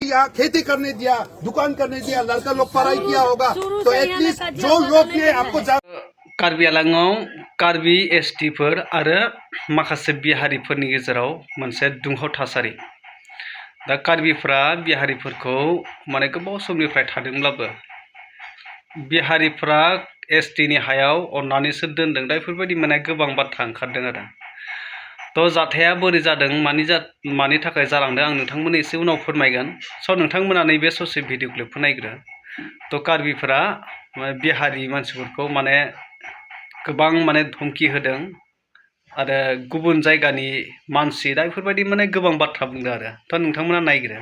दिया, खेती करने दिया, दुकान करने दिया, लड़का लोग पढ़ाई किया होगा तो एटलीस्ट जो लोग ने आपको कार्बी आंलंगआव कार्बी एसटिफोर आरो माखासे बिहारिफोरनि गेजेराव मोनसे दुंहाव थासारि दा कार्बिफ्रा बिहारिफोरखौ माने गोबाव समनिफ्राय थादोंब्लाबो बिहारिफ्रा एसटिनि हायाव अननानैसो दोनदों दा बेफोरबायदि माने गोबां बाथ्रा ओंखारदों आरो तो जाथाया बोरै जादों मानि थाखाय जालांदों आं नोंथांमोननो एसे उनाव फोरमायगोन स' नोंथांमोना नैबे ससे भिडिअ क्लिपखौ नायग्रो तो कार्बिफ्रा बिहारि मानसिफोरखौ माने गोबां माने धमकी होदों आरो गुबुन जायगानि मानसि दा बेफोरबायदि माने गोबां बाथ्रा बुंदों आरो तो नोंथांमोना नायग्रो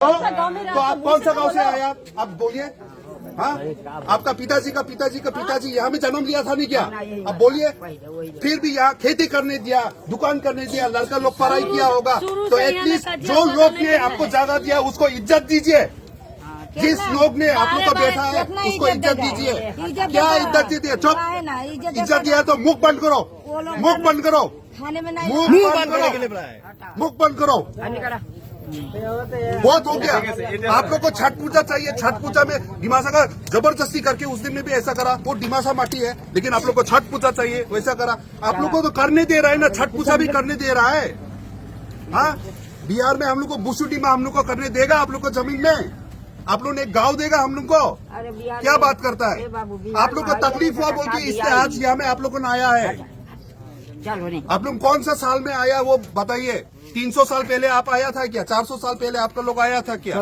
तो आप कौन सा गांव से आए आप बोलिए। हाँ, आपका पिताजी का पिताजी यहाँ में जन्म लिया था नहीं क्या? अब बोलिए। फिर भी यहाँ खेती करने दिया, दुकान करने दिया, लड़का लोग पढ़ाई किया होगा तो एटलीस्ट जो लोग ने आपको जगह दिया उसको इज्जत दीजिए। जिस लोग ने आप लोग को बैठा है उसको इज्जत दीजिए। क्या इज्जत दीजिए? चुप। इज्जत दिया तो मुख बंद करो, मुख बंद करो, मुख बंद करो। बहुत हो गया। आप लोग को छठ पूजा चाहिए। छठ पूजा में डिमासा का जबरदस्ती करके उस दिन में भी ऐसा करा। वो डिमासा माटी है लेकिन आप लोग को छठ पूजा चाहिए वैसा करा। आप लोग को तो करने दे रहा है ना, छठ पूजा भी करने दे रहा है। हाँ, बिहार में हम लोग को बुसुडी में हम लोग को करने देगा आप लोग को जमीन में? आप लोग ने एक गाँव देगा हम लोग को? क्या बात करता है? आप लोग को तकलीफ हुआ बोल के इससे आज यहाँ में आप लोग को आया है। आप लोग कौन सा साल में आया वो बताइए। 300 साल पहले आप आया था क्या? 400 साल पहले आपका लोग आया था क्या?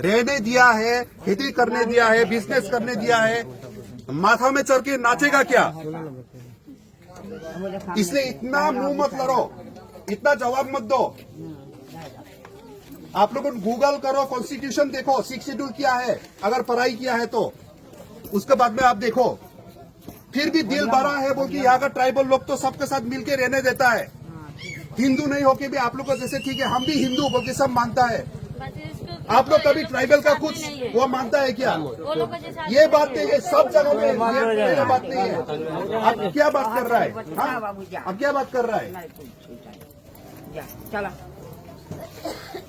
रहने दिया है, खेती करने दिया है, बिजनेस करने दिया है, माथा में चढ़ के नाचेगा क्या? इसलिए इतना मुंह मत लड़ो, इतना जवाब मत दो। आप लोगों गूगल करो, कॉन्स्टिट्यूशन देखो, 6 शेड्यूल क्या है अगर पढ़ाई किया है तो उसके बाद में आप देखो। फिर भी दिल भरा है बोल के यहाँ का ट्राइबल लोग तो सबके साथ मिलके रहने देता है। हिंदू नहीं होके भी आप लोग को जैसे ठीक है हम भी हिंदू बोल के सब मानता है। आप लोग कभी ट्राइबल का कुछ वो मानता है क्या? ये बात नहीं है, सब जगह में ये बात नहीं है। आप क्या बात कर रहा है? हाँ, आप क्या बात कर रहा है?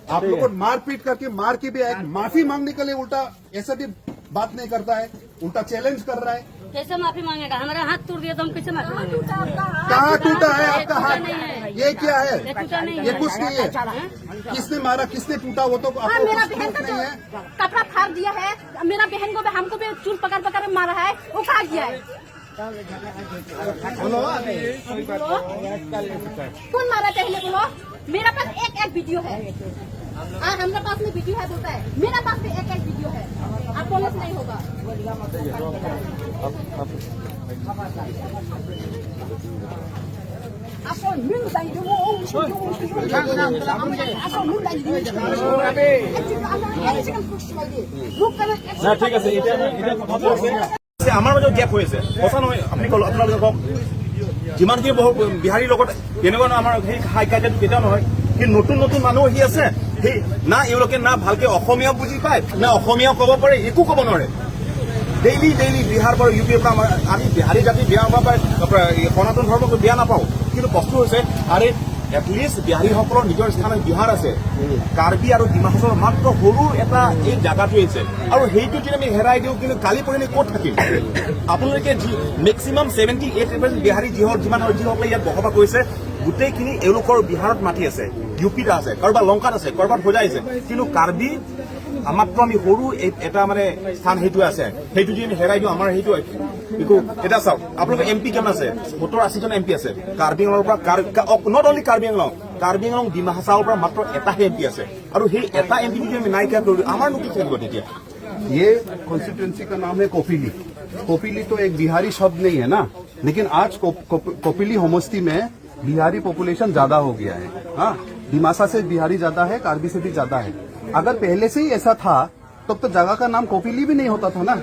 आप लोग को मारपीट करके मार के भी माफी मांगने के लिए उल्टा ऐसा भी बात नहीं करता है, उल्टा चैलेंज कर रहा है। कैसे माफी मांगेगा? हमारा हाथ टूट दिया तो हम कैसे माफी मांगेंगे? कहाँ टूटा है आपका हाथ? ये क्या है? ये कुछ नहीं है। किसने मारा, किसने टूटा वो तो आपको मेरा कुछ बहन प्रूफ का नहीं है। कपड़ा फाड़ दिया है। मेरा बहन को हमको भी चूल पकड़ पकड़ मारा है, वो खा गया है। कौन मारा पहले बोलो? मेरा पास एक वीडियो है। हमारे पास में वीडियो है बोलता है। मेरा पास में एक वीडियो है। आप पुलिस नहीं होगा। আমাৰ মাজত গেপ হৈ আছে, সঁচা নহয় আপুনি আপোনালোকক যিমানখিনি বিহাৰীৰ লগত তেনেকুৱা আমাৰ সেই হাই কাজিয়াটো কেতিয়াও নহয় কি নতুন নতুন মানুহ আহি আছে সেই না এওঁলোকে না ভালকে অসমীয়া বুজি পায় না অসমীয়া ক'ব পাৰে একো ক'ব নোৱাৰে ডেইলি বিহাৰ পৰা ইউ পিৰ পৰা আমি বিহাৰী জাতি বেয়া নাপায় সনাতন ধৰ্মক বেয়া নাপাওঁ কিন্তু বস্তু হৈছে আৰে এটলিষ্ট বিহাৰীসকলৰ নিজৰ স্থানত বিহাৰ আছে কাৰ্বি আৰু ডিমা হাছাওৰ মাত্ৰ সৰু এটা এই জাগাটো আছে আৰু সেইটো যদি আমি হেৰাই দিওঁ কিন্তু কালি পৰহি ক'ত থাকিম আপোনালোকে মেক্সিমাম 78% বিহাৰী যিসকলে ইয়াত বসবাস কৰিছে গোটেইখিনি এওঁলোকৰ বিহাৰত মাটি আছে ইউ পিত আছে কাৰোবাৰ লংকাত আছে কাৰোবাৰ হোজাই আছে কিন্তু কাৰ্বি মাত্ৰ আমি সৰু এটা মানে স্থান সেইটো আছে সেইটো যদি আমি হেৰাই দিওঁ আমাৰ সেইটো একো এটা চাওক আপোনালোকৰ এম পি কিমান আছে 70-80জন এম পি আছে কাৰ্বি আংলঙৰ পৰা নট অনলি কাৰ্বি আংলং ডিমা হাছাওৰ পৰা মাত্ৰ এটাহে এম পি আছে আৰু সেই এটা এম পি যদি আমি নাইকিয়া কৰিলোঁ আমাৰ নো কি থাকিব তেতিয়া ये कॉन्स्टिट्यूंसी का नाम है कोपिली। कोपिली तो एक बिहारी शब्द नहीं है ना, लेकिन आज कोपिली होमस्ती में बिहारी पॉपुलेशन ज्यादा हो गया है। हाँ, डिमासा से बिहारी ज्यादा है, कार्बी से भी ज्यादा है। अगर पहले से ही ऐसा था तब तो जगह का नाम कोपिली भी नहीं होता था ना,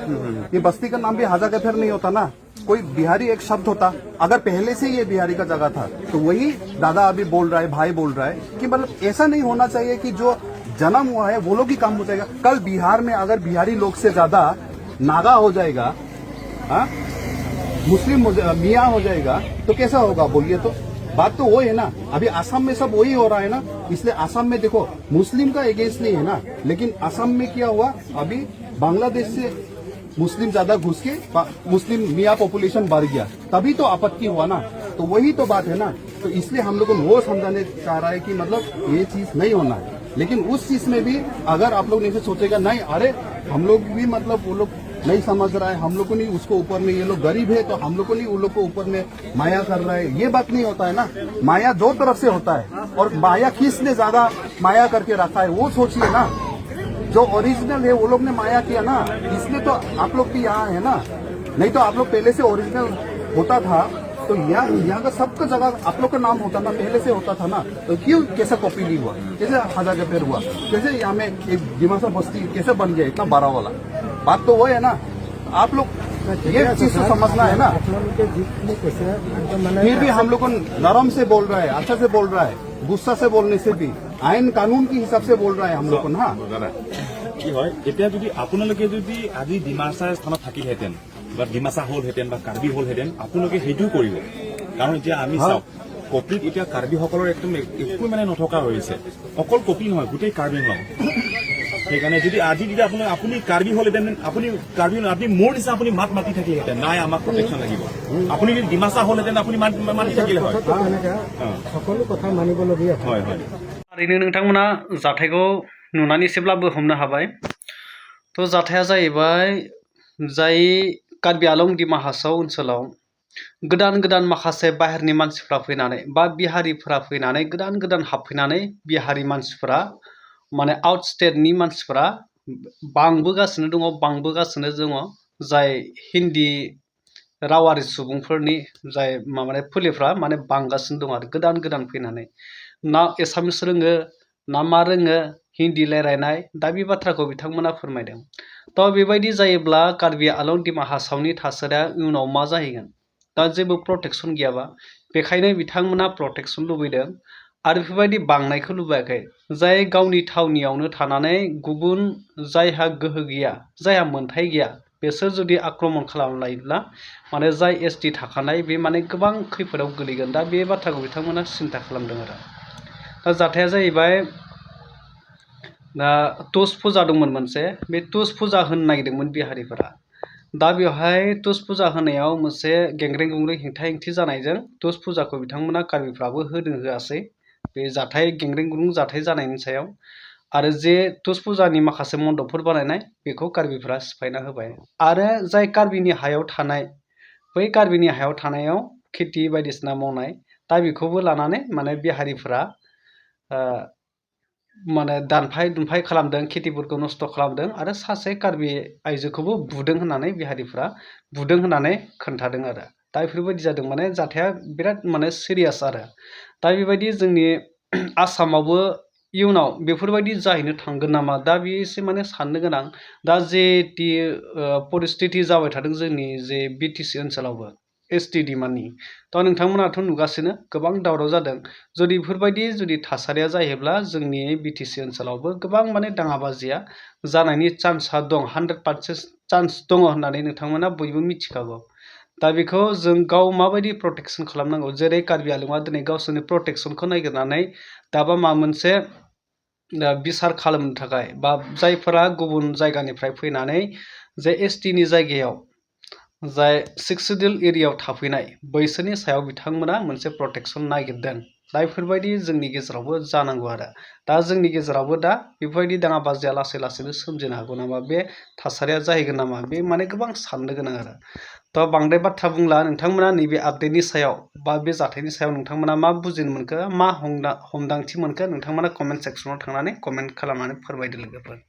ये बस्ती का नाम भी हाजा गफर नहीं होता ना, कोई बिहारी एक शब्द होता। अगर पहले से ये बिहारी का जगह था तो वही दादा अभी बोल रहा है, भाई बोल रहा है कि मतलब ऐसा नहीं होना चाहिए कि जो जन्म हुआ है वो लोग ही काम हो जाएगा। कल बिहार में अगर बिहारी लोग से ज्यादा नागा हो जाएगा, हाँ, मुस्लिम मियाँ हो जाएगा तो कैसा होगा बोलिए तो। बात तो वो है ना, अभी असम में सब वही हो रहा है ना, इसलिए असम में देखो मुस्लिम का अगेंस्ट नहीं है ना, लेकिन असम में क्या हुआ अभी बांग्लादेश से मुस्लिम ज्यादा घुस के मुस्लिम मियाँ पॉपुलेशन बढ़ गया, तभी तो आपत्ति हुआ ना। तो वही तो बात है ना, तो इसलिए हम लोग को वो समझाने चाह रहा है कि मतलब ये चीज नहीं होना है। लेकिन उस चीज में भी अगर आप लोग नहीं सोचेगा नहीं अरे हम लोग भी मतलब वो लोग नहीं समझ रहा है, हम लोग को नहीं उसको ऊपर में, ये लोग गरीब है तो हम लोग को नहीं उन लोग को ऊपर में माया कर रहा है, ये बात नहीं होता है ना। माया दो तरफ से होता है और माया किसने ज्यादा माया करके रखा है वो सोचिए ना। जो ओरिजिनल है वो लोग ने माया किया ना, इसलिए तो आप लोग भी यहाँ है ना, नहीं तो आप लोग पहले से ओरिजिनल होता था तो यहाँ का सबका जगह आप लोग का नाम होता ना, पहले से होता था ना, तो क्यों कैसे कॉपी हुआ, कैसे हाजा गफर हुआ, कैसे यहाँ में एक डिमासा बस्ती कैसे बन गया इतना बड़ा वाला। बात तो वो है ना, आप लोग ये चीज तो समझना है ना। फिर भी हम लोग को नरम से बोल रहा है, अच्छा से बोल रहा है, गुस्सा से बोलने से भी आईन कानून के हिसाब से बोल रहा है हम लोग को ना। কি হয় এতিয়া যদি আপোনালোকে যদি আজি ডিমাছাৰ স্থানত থাকিলহেঁতেন বা ডিমাছা হ'লহেঁতেন বা কাৰ্বি হ'লহেঁতেন আপোনালোকে সেইটোও কৰিব। কাৰণ এতিয়া আমি চাওক কপিত এতিয়া কাৰ্বিসকলৰ একদম একো মানে নথকা হৈছে, অকল কপি নহয় গোটেই কাৰ্বি আংলং। সেইকাৰণে যদি আজি যদি আপুনি কাৰ্বি হ'লহেঁতেন আপুনি মোৰ নিচিনা আপুনি মাত মাতি থাকিলহেঁতেন নাই আমাক প্ৰটেকশ্যন লাগিব। আপুনি যদি ডিমাছা হ'লহেঁতেন আপুনি মাতি থাকিলে হয়, সকলো কথা মানিবলগীয়া হয় হয়। थारैनो नोंथांमोना जाथायखौ नुनानै एसेब्लाबो हमनो हाबाय। तो जाथाया जाहैबाय जाय कार्बि आलं डिमा हासाव ओनसोलाव गोदान माखासे बाहेरनि मानसिफ्रा फैनानै बा बिहारिफ्रा फैनानै गोदान हाबफैनानै बिहारि मानसिफ्रा माने आउट स्टेटनि मानसिफ्रा बांबोगासिनो दङ जाय हिन्दी रावारि सुबुंफोरनि जाय माने फोलेरफ्रा माने बांगासिनो दं आरो गोदान फैनानै ना एसामिस रोङो ना मा रोङो हिन्दी रायलायनाय दा बे बाथ्राखौ बिथांमोना फोरमायदों। तो बेबायदि जायोब्ला कार्बि आलं डिमा हासावनि थासारिया इयुनाव मा जाहैगोन, दा जेबो प्रटेक्शन गैयाबा बेखायनो बिथांमोना प्रटेक्शन लुबैदों आरो बेफोरबायदि बांनायखौ लुबैयाखै। जाय गावनि थावनियावनो थानानै गुबुन जायहा गोहो गैया जायहा मोनथाय गैया बेसोर जुदि आक्रमण खालामना लायोब्ला माने जाय एसटि थाखानाय बे माने गोबां खैफोदाव गोलैगोन। दा बे बाथ्राखौ बिथांमोना सिन्ता खालामदों आरो। दा जाथाया जाहैबाय दा तुस फुजा दंमोन मोनसे, बे तुस फुजा होनो नागिरदोंमोन बिहारिफोरा। दा बेवहाय तुस फुजा होनायाव मोनसे गेंग्रें गुंग्रें हेंथा हेंथि जानायजों तुस फुजाखौ बिथांमोना कार्बिफ्राबो होआसै बे जाथाय गेंग्रें गुंग्रें जाथाय जानायनि सायाव। आरो जे तुस फुजानि माखासे मन्दपफोर बानायनाय बेखौ कार्बिफ्रा सिफायना होबाय। आरो जाय कार्बिनि हायाव थानाय बै कार्बिनि हायाव थानायाव खेथि बायदिसिना मावनाय दा बेखौबो लानानै माने बिहारिफ्रा माने दानफाय दुनफाय खालामदों, खेथिफोरखौ नस्थ' खालामदों आरो सासे कार्बि आइजोखौबो बुदों होननानै बिहारिफ्रा बुदों होननानै खोन्थादों आरो। दा बेफोरबायदि जादों माने जाथाया बिराद माने सिरियास आरो। दा बेबायदि जोंनि आसामावबो इयुनाव बेफोरबायदि जाहैनो थांगोन नामा, दा बे एसे माने साननो गोनां। दा जेति परिस्थिति जाबाय थादों जोंनि जे बिटिसि ओनसोलावबो ST डिमान्डनि थ' नोंथांमोनाथ' नुगासिनो गोबां दावराव जादों जुदि बेफोरबायदि जुदि थासारिया जायोब्ला जोंनि BTC ओनसोलावबो गोबां माने दाङाबाजिया जानायनि चान्सआ दं 100% चान्स दङ होननानै नोंथांमोना बयबो मिथिखागौ दा बेखौ जों गाव माबायदि प्रटेक्सन खालामनांगौ जेरै कार्बि आंलंआ दिनै गावसोरनि प्रटेक्सनखौ नागिरनानै दाबा माबा मोनसे बिसार खालामनो थाखाय बा जायफोरा गुबुन जायगानिफ्राय फैनानै जे STनि जायगायाव जाय 6 शिड्युल एरियायाव थाफैनाय बैसोरनि सायाव बिथांमोना मोनसे प्रटेक्सन नागिरदों दा बेफोरबायदि जोंनि गेजेरावबो जानांगौ आरो दा जोंनि गेजेरावबो दा बेफोरबायदि दाङाबाजिया लासै लासैनो सोमजिनो हागौ नामा बे थासारिया जाहैगोन नामा बे माने गोबां साननो गोनां आरो थ' बांद्राय बाथ्रा बुंला नोंथांमोना नैबे आपडेटनि सायाव बा बे जाथायनि सायाव नोंथांमोना मा बुजिनो मोनखो मा हमदांथि मोनखो नोंथांमोना कमेन्ट सेक्सनाव थांनानै कमेन्ट खालामनानै फोरमायदो लोगोफोर